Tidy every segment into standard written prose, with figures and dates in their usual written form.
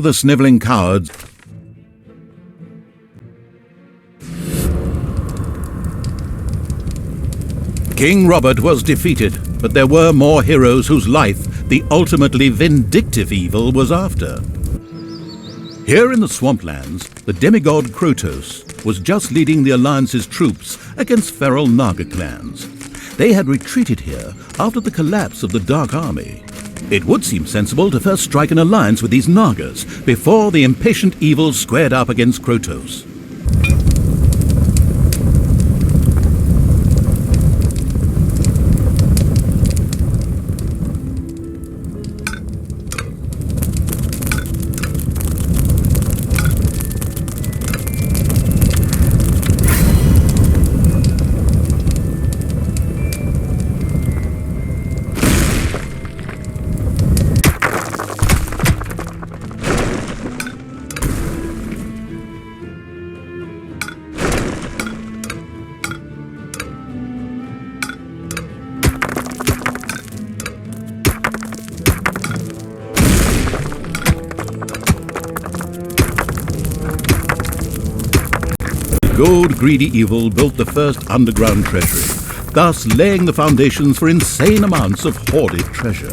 The snivelling cowards. King Robert was defeated, but there were more heroes whose life the ultimately vindictive evil was after. Here in the Swamplands, the demigod Krotos was just leading the Alliance's troops against feral Naga clans. They had retreated here after the collapse of the Dark Army. It would seem sensible to first strike an alliance with these Nagas before the impatient evil squared up against Krotos. Gold-greedy evil built the first underground treasury, thus laying the foundations for insane amounts of hoarded treasure.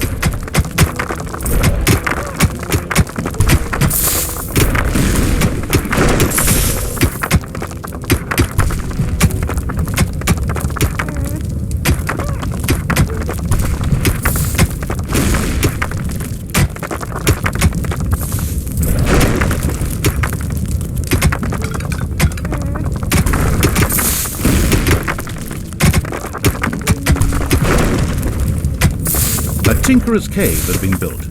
A tinkerer's cave had been built.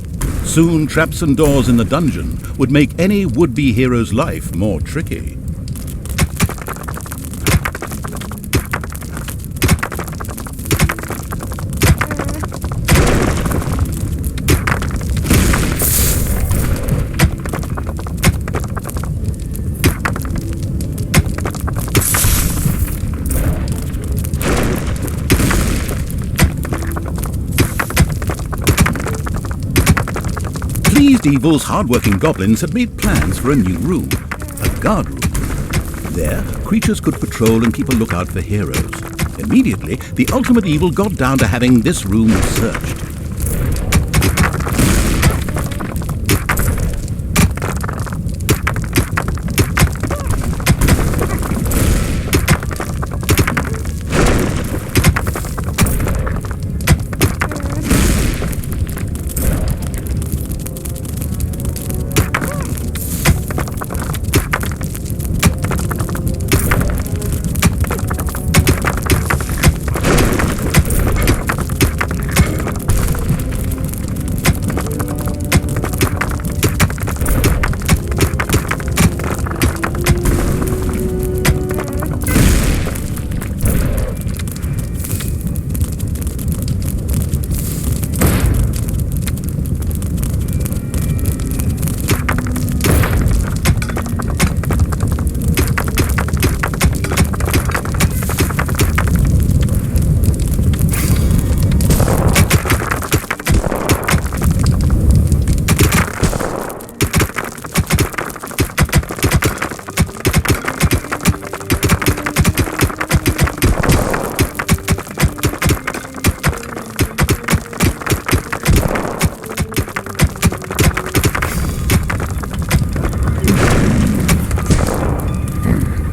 Soon, traps and doors in the dungeon would make any would-be hero's life more tricky. Pleased Evil's hard-working goblins had made plans for a new room, a guard room. There, creatures could patrol and keep a lookout for heroes. Immediately, the ultimate evil got down to having this room searched.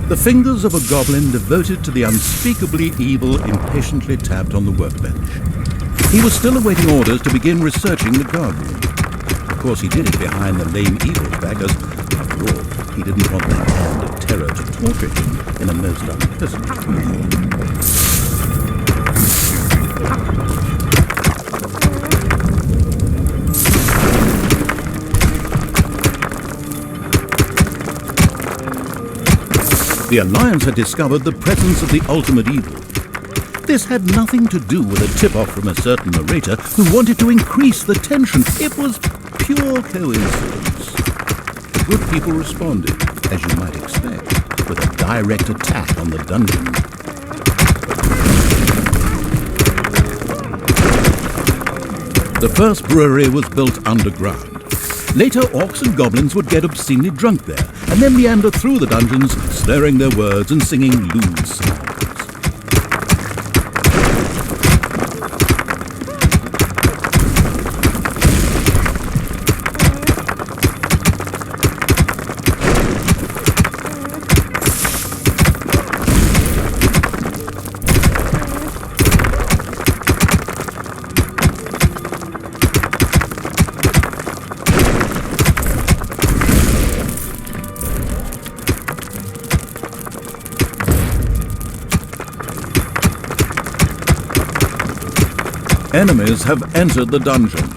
The fingers of a goblin devoted to the unspeakably evil impatiently tapped on the workbench. He was still awaiting orders to begin researching the guard room. Of course, he did it behind the lame evil's back, as, after all, he didn't want that hand of terror to torture him in a most unpleasant way. The Alliance had discovered the presence of the ultimate evil. This had nothing to do with a tip-off from a certain narrator who wanted to increase the tension. It was pure coincidence. The good people responded, as you might expect, with a direct attack on the dungeon. The first brewery was built underground. Later, orcs and goblins would get obscenely drunk there, and then meander through the dungeons, slurring their words and singing lewd songs. Enemies have entered the dungeon.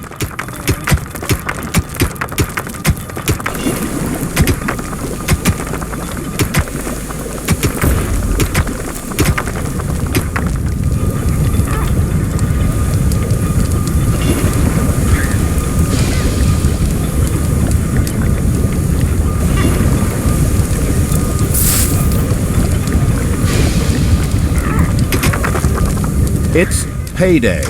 It's payday.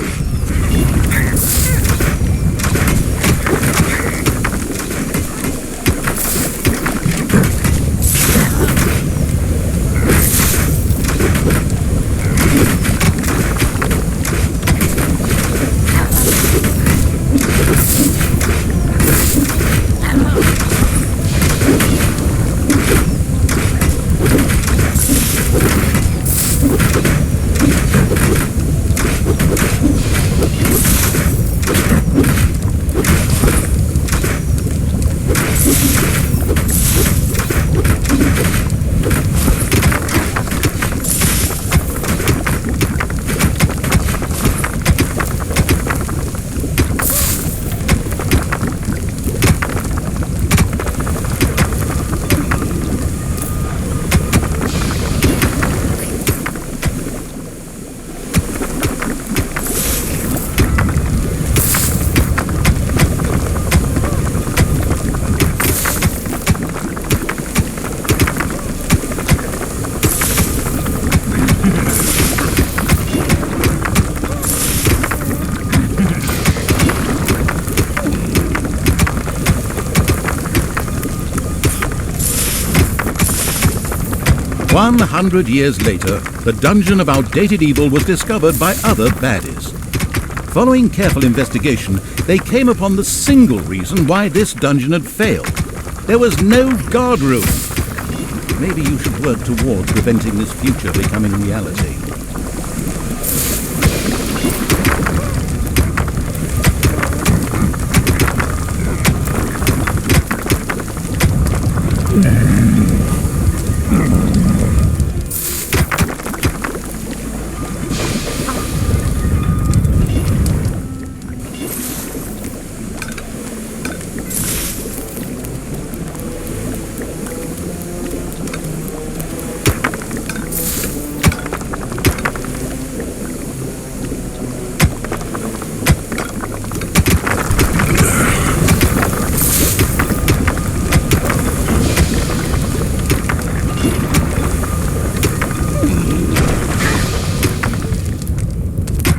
One 100 years later, the dungeon of outdated evil was discovered by other baddies. Following careful investigation, they came upon the single reason why this dungeon had failed. There was no guard room. Maybe you should work towards preventing this future becoming reality.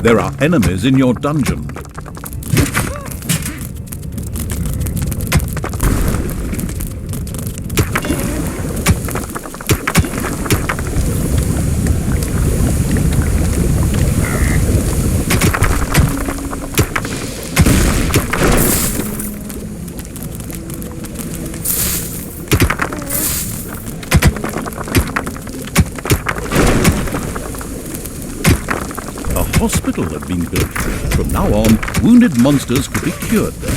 There are enemies in your dungeon. A hospital had been built. From now on, wounded monsters could be cured there.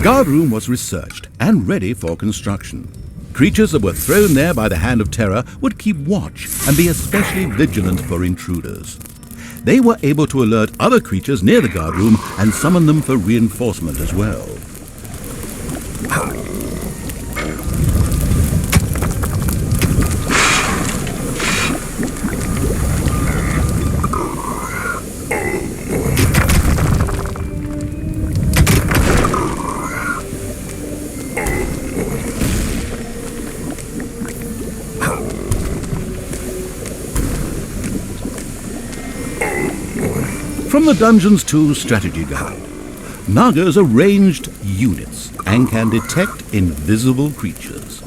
The guard room was researched and ready for construction. Creatures that were thrown there by the Hand of Terror would keep watch and be especially vigilant for intruders. They were able to alert other creatures near the guard room and summon them for reinforcement as well. From the Dungeons 2 strategy guide, Nagas are ranged units and can detect invisible creatures.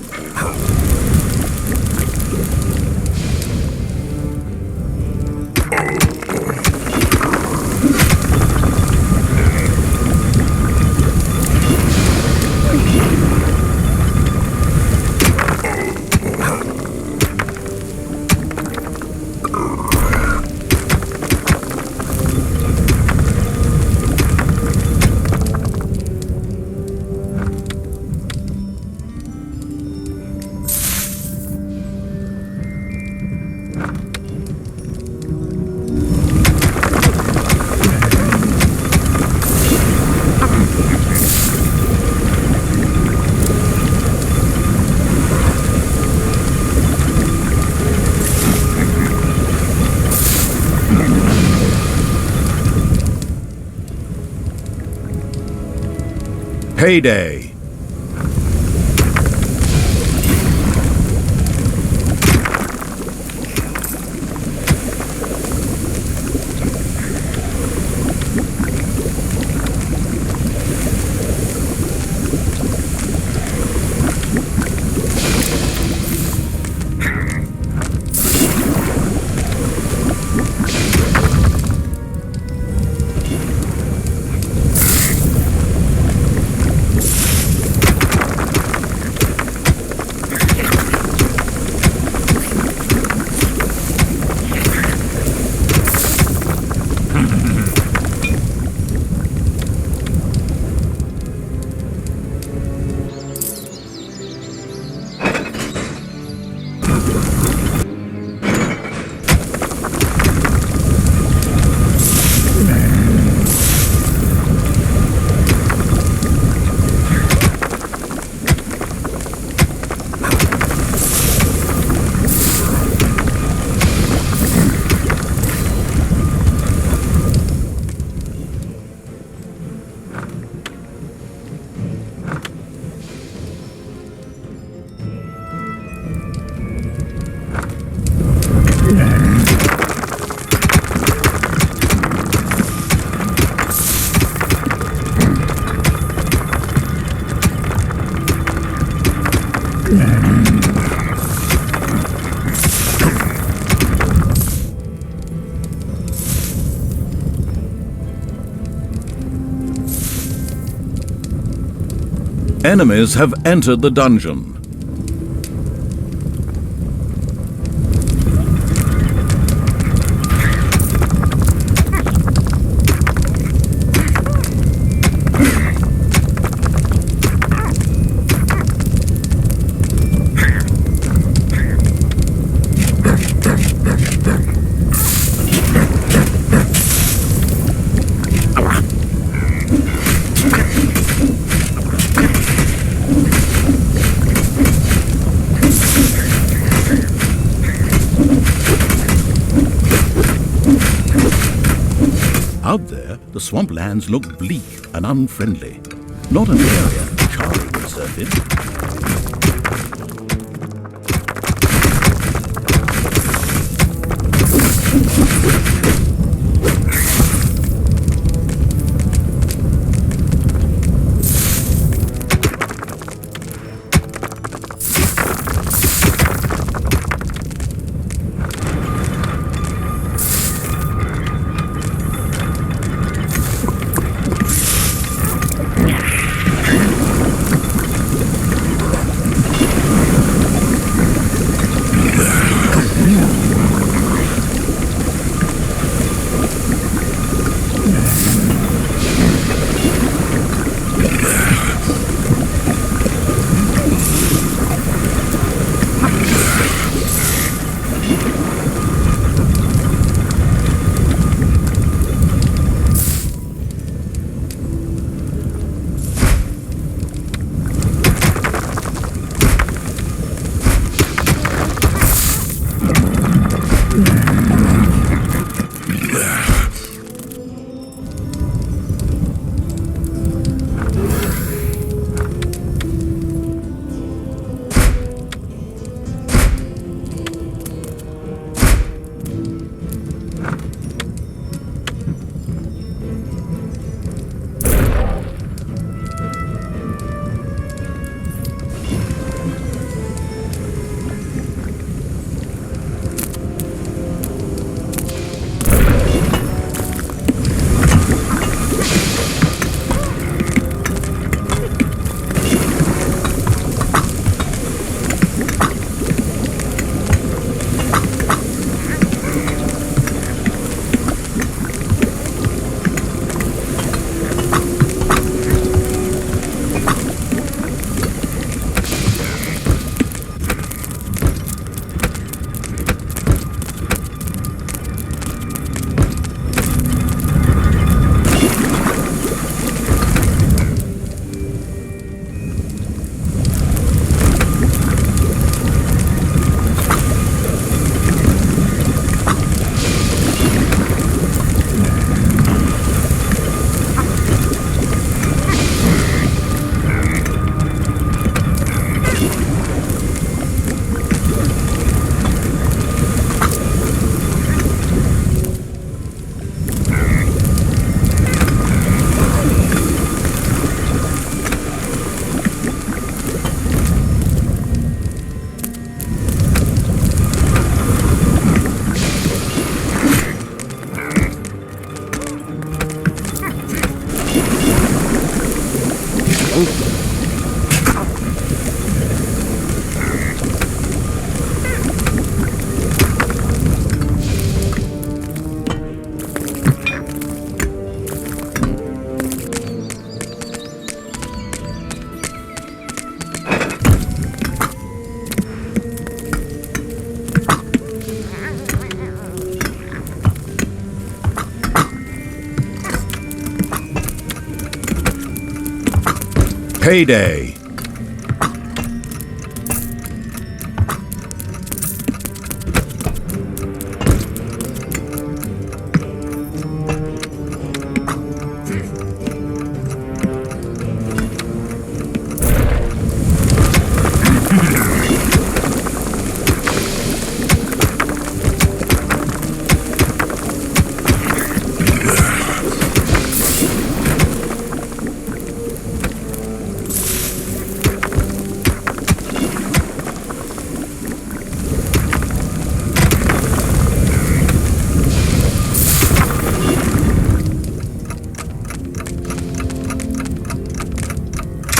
Payday! Enemies have entered the dungeon. Out there, the swamplands look bleak and unfriendly. Not an area Charlie would surf in. Payday!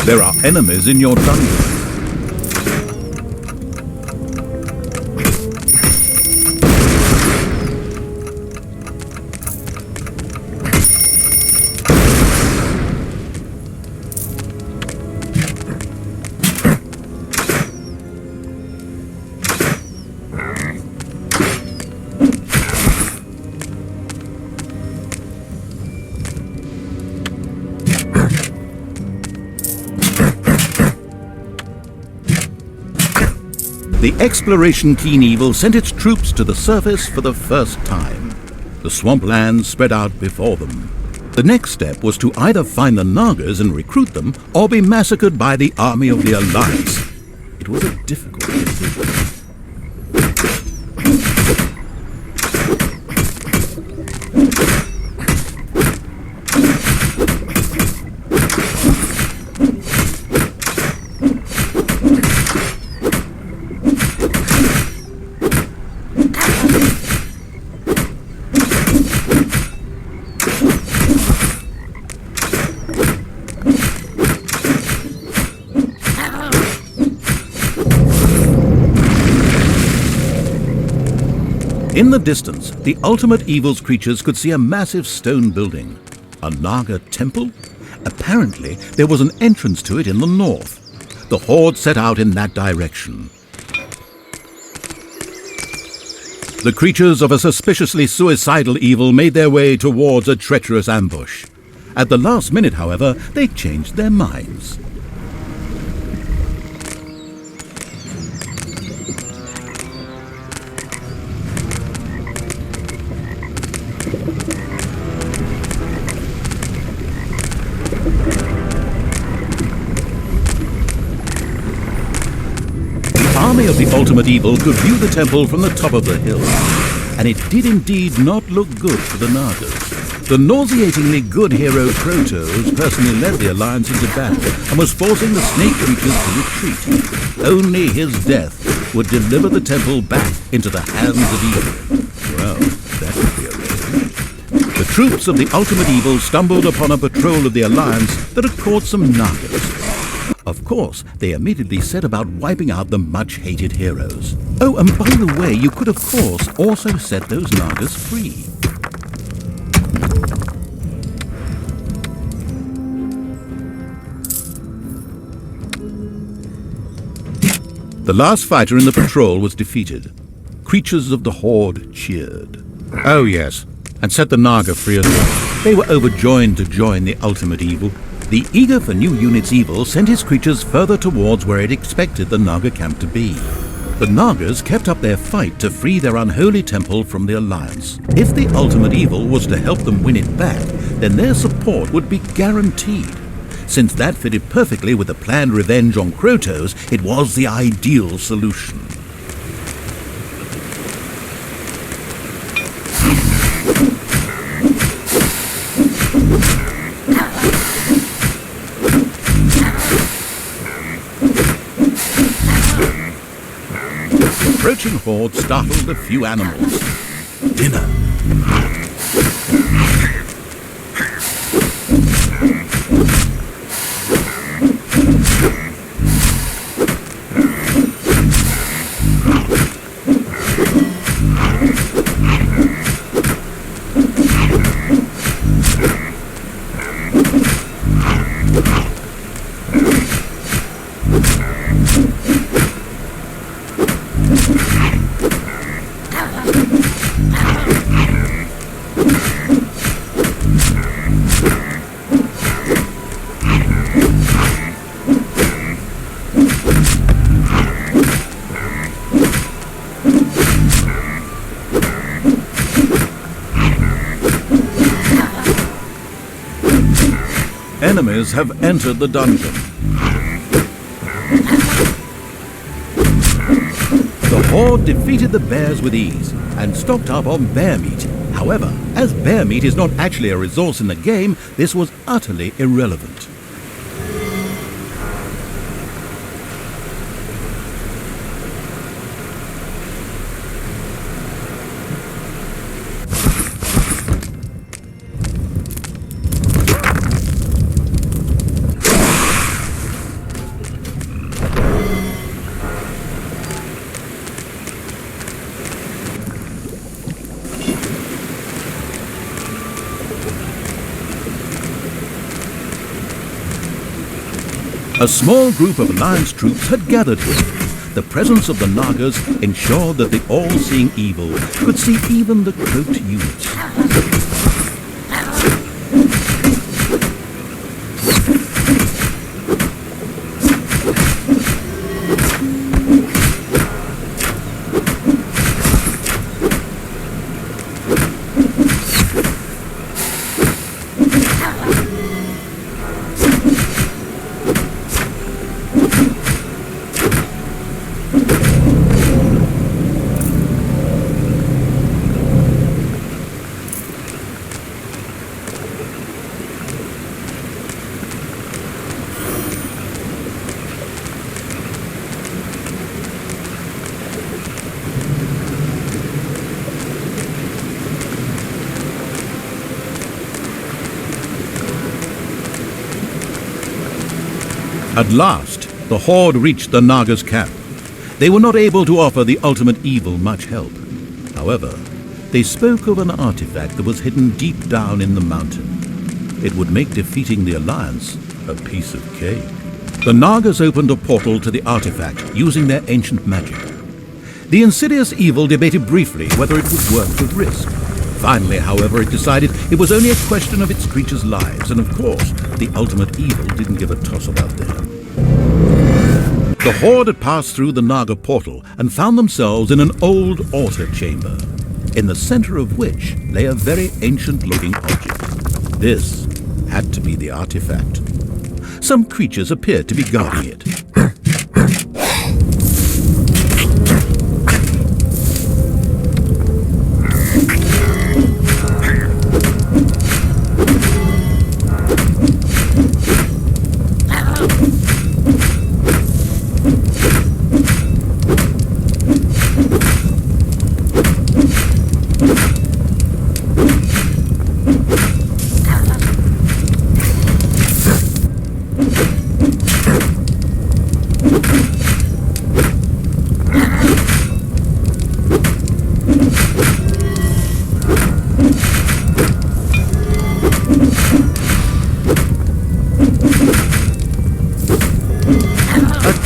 There are enemies in your dungeon. The exploration Keen Evil sent its troops to the surface for the first time. The swamplands spread out before them. The next step was to either find the Nagas and recruit them, or be massacred by the army of the Alliance. It was a difficult decision. In the distance, the Ultimate Evil's creatures could see a massive stone building. A Naga temple? Apparently, there was an entrance to it in the north. The Horde set out in that direction. The creatures of a suspiciously suicidal evil made their way towards a treacherous ambush. At the last minute, however, they changed their minds. The army of the Ultimate Evil could view the temple from the top of the hill, and it did indeed not look good for the Nagas. The nauseatingly good hero Krotos personally led the Alliance into battle and was forcing the snake creatures to retreat. Only his death would deliver the temple back into the hands of evil. Well, that would be a relief. The troops of the Ultimate Evil stumbled upon a patrol of the Alliance that had caught some Nagas. Of course, they immediately set about wiping out the much-hated heroes. Oh, and by the way, you could of course also set those Nagas free. The last fighter in the patrol was defeated. Creatures of the Horde cheered. Oh yes, and set the Naga free as well. They were overjoyed to join the Ultimate Evil. The eager for new units evil sent his creatures further towards where it expected the Naga camp to be. The Nagas kept up their fight to free their unholy temple from the Alliance. If the Ultimate Evil was to help them win it back, then their support would be guaranteed. Since that fitted perfectly with the planned revenge on Krotos, it was the ideal solution. The approaching horde startled a few animals. Dinner. enemies have entered the dungeon. The horde defeated the bears with ease and stocked up on bear meat. However, as bear meat is not actually a resource in the game, this was utterly irrelevant. A small group of Alliance troops had gathered here. The presence of the Nagas ensured that the all-seeing evil could see even the cloaked youths. At last, the horde reached the Naga's camp. They were not able to offer the ultimate evil much help. However, they spoke of an artifact that was hidden deep down in the mountain. It would make defeating the Alliance a piece of cake. The Nagas opened a portal to the artifact using their ancient magic. The insidious evil debated briefly whether it was worth the risk. Finally, however, it decided it was only a question of its creatures' lives, and of course, the ultimate evil didn't give a toss about that. The horde had passed through the Naga portal and found themselves in an old altar chamber, in the center of which lay a very ancient-looking object. This had to be the artifact. Some creatures appeared to be guarding it.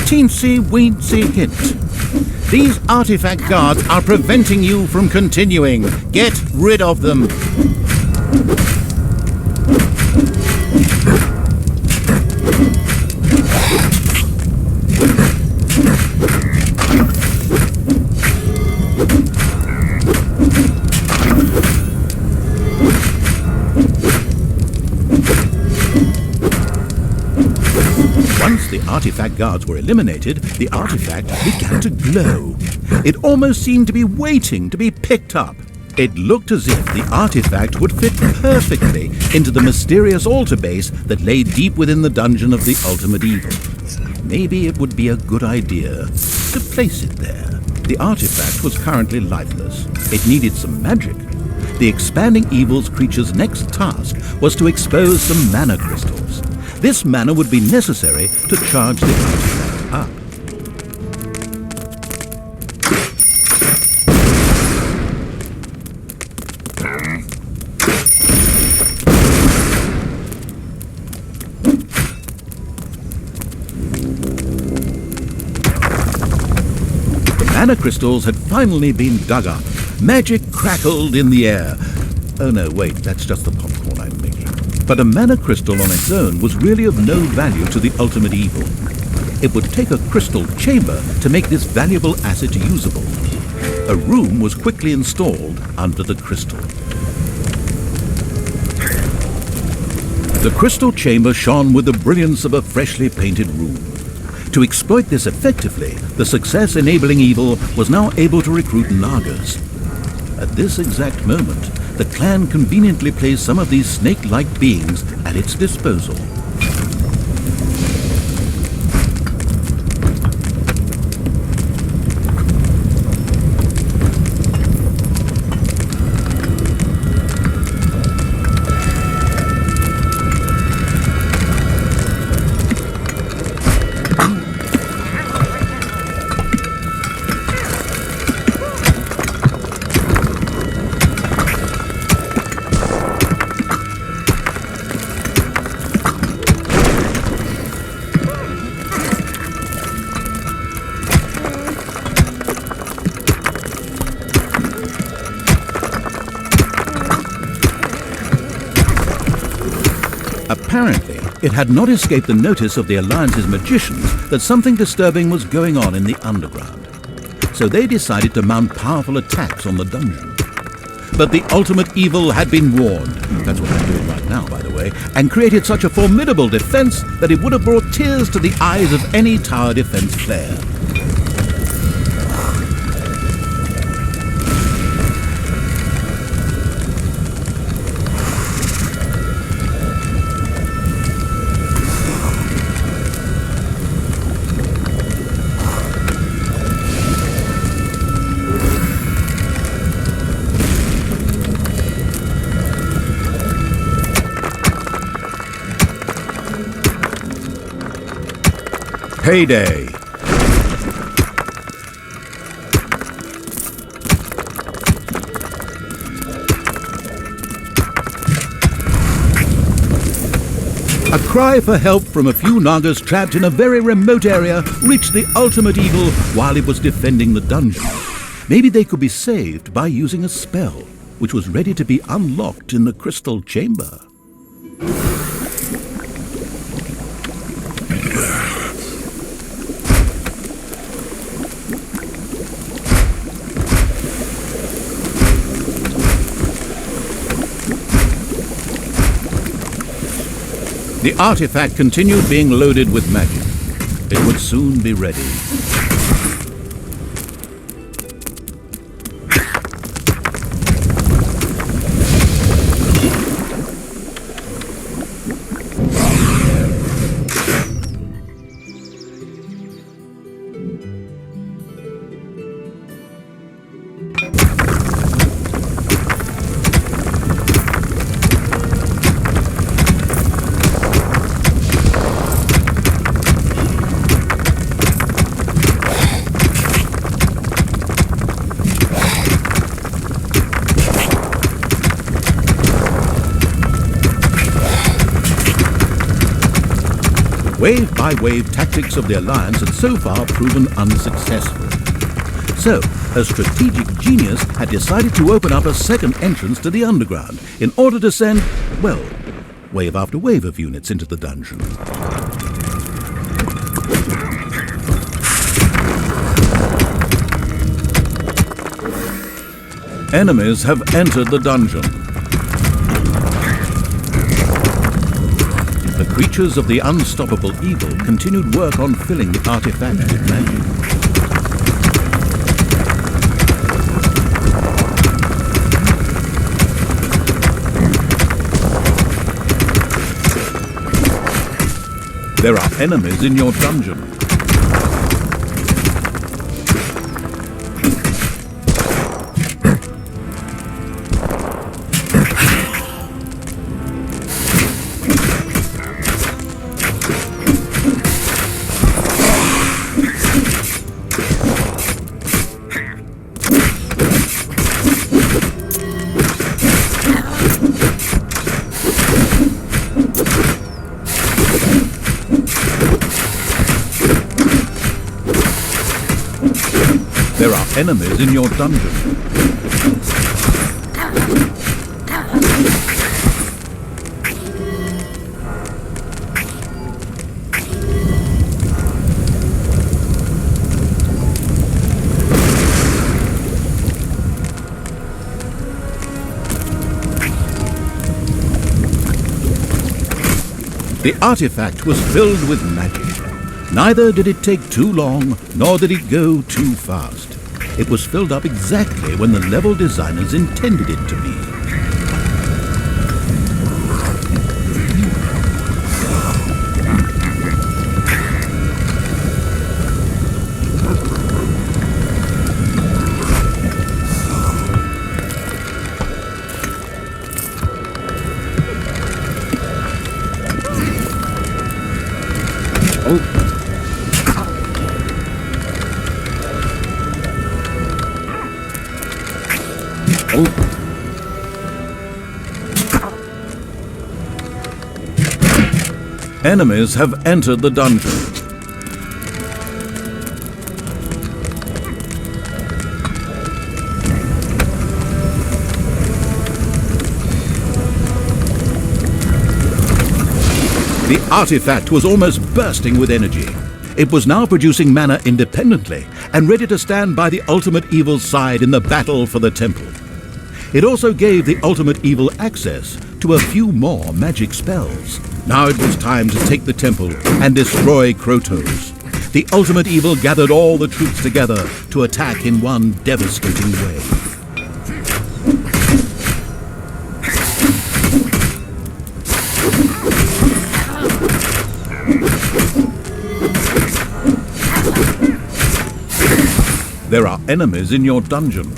Teensy-weensy hint. These artifact guards are preventing you from continuing. Get rid of them. Once the artifact guards were eliminated, the artifact began to glow. It almost seemed to be waiting to be picked up. It looked as if the artifact would fit perfectly into the mysterious altar base that lay deep within the dungeon of the ultimate evil. Maybe it would be a good idea to place it there. The artifact was currently lifeless. It needed some magic. The expanding evil's creature's next task was to expose some mana crystals. This mana would be necessary to charge the artifact up. The mana crystals had finally been dug up. Magic crackled in the air. Oh no, wait, that's just the popcorn I'm making. But a mana crystal on its own was really of no value to the ultimate evil. It would take a crystal chamber to make this valuable asset usable. A room was quickly installed under the crystal. The crystal chamber shone with the brilliance of a freshly painted room. To exploit this effectively, the success-enabling evil was now able to recruit Nagas. At this exact moment, the clan conveniently placed some of these snake-like beings at its disposal. Apparently, it had not escaped the notice of the Alliance's magicians that something disturbing was going on in the underground. So they decided to mount powerful attacks on the dungeon. But the ultimate evil had been warned, that's what they're doing right now, by the way, and created such a formidable defense that it would have brought tears to the eyes of any tower defense player. Payday! A cry for help from a few Nagas trapped in a very remote area reached the ultimate evil while it was defending the dungeon. Maybe they could be saved by using a spell, which was ready to be unlocked in the crystal chamber. The artifact continued being loaded with magic. It would soon be ready. Wave-by-wave tactics of the Alliance had so far proven unsuccessful. So, a strategic genius had decided to open up a second entrance to the underground in order to send, well, wave after wave of units into the dungeon. Enemies have entered the dungeon. The creatures of the unstoppable evil continued work on filling the artifact with magic. There are enemies in your dungeon. There are enemies in your dungeon. The artifact was filled with magic. Neither did it take too long, nor did it go too fast. It was filled up exactly when the level designers intended it to be. Enemies have entered the dungeon. The artifact was almost bursting with energy. It was now producing mana independently and ready to stand by the ultimate evil's side in the battle for the temple. It also gave the ultimate evil access to a few more magic spells. Now it was time to take the temple and destroy Krotos. The ultimate evil gathered all the troops together to attack in one devastating wave. There are enemies in your dungeon.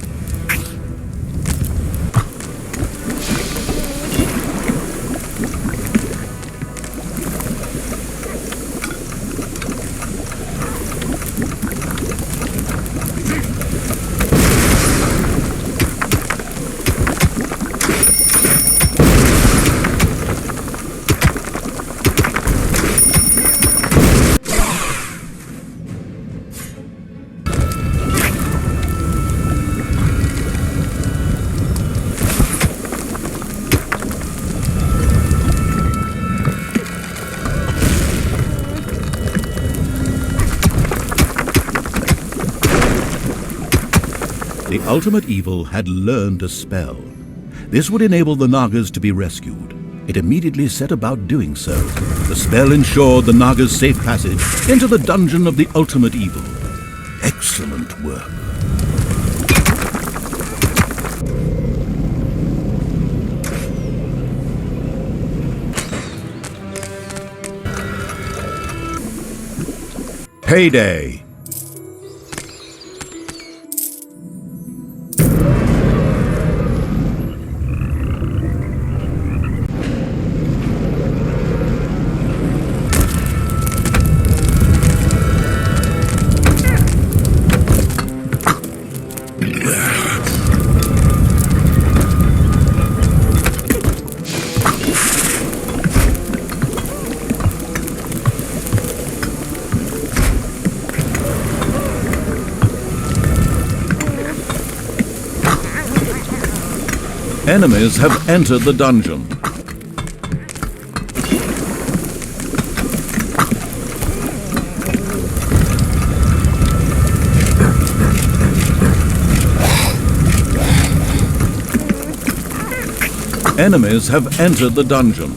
The ultimate evil had learned a spell. This would enable the Nagas to be rescued. It immediately set about doing so. The spell ensured the Nagas' safe passage into the dungeon of the ultimate evil. Excellent work. Payday! Enemies have entered the dungeon. Enemies have entered the dungeon.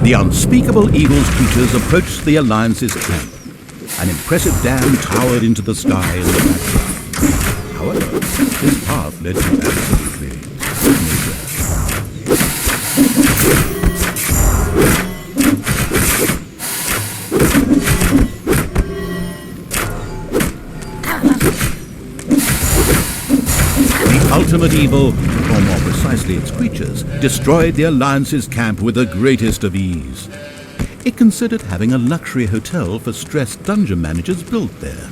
The unspeakable evil's creatures approached the Alliance's camp. An impressive dam towered into the sky in the background. However, this path led to absolutely ultimate evil, or more precisely its creatures, destroyed the Alliance's camp with the greatest of ease. It considered having a luxury hotel for stressed dungeon managers built there.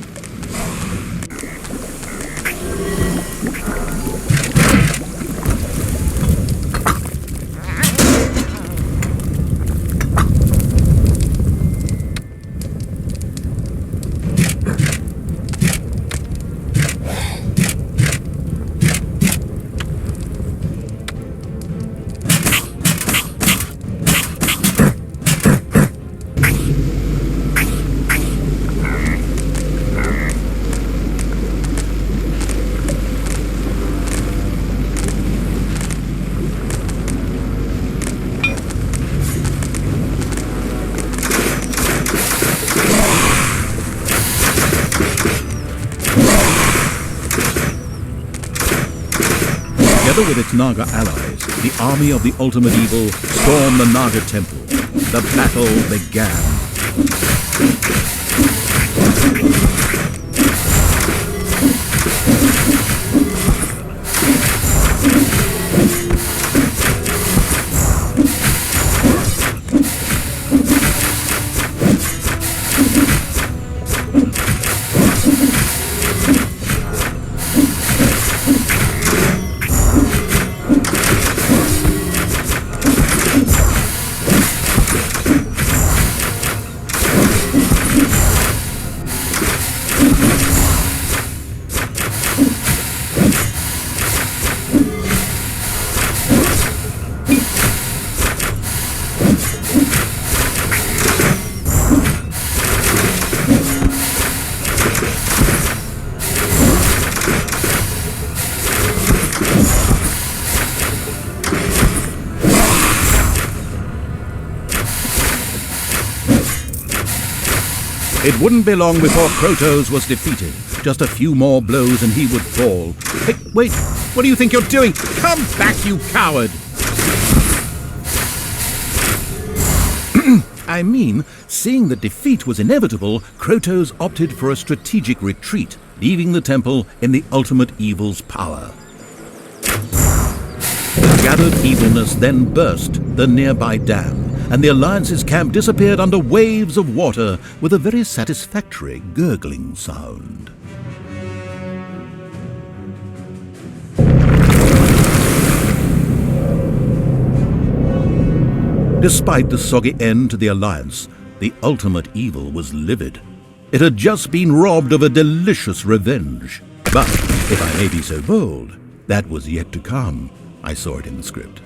Together with its Naga allies, the army of the Ultimate Evil stormed the Naga temple. The battle began. It wouldn't be long before Krotos was defeated. Just a few more blows and he would fall. Hey, wait! What do you think you're doing? Come back, you coward! I mean, seeing that defeat was inevitable, Krotos opted for a strategic retreat, leaving the temple in the Ultimate Evil's power. The gathered evilness then burst the nearby dam, and the Alliance's camp disappeared under waves of water with a very satisfactory gurgling sound. Despite the soggy end to the Alliance, the Ultimate Evil was livid. It had just been robbed of a delicious revenge. But, if I may be so bold, that was yet to come. I saw it in the script.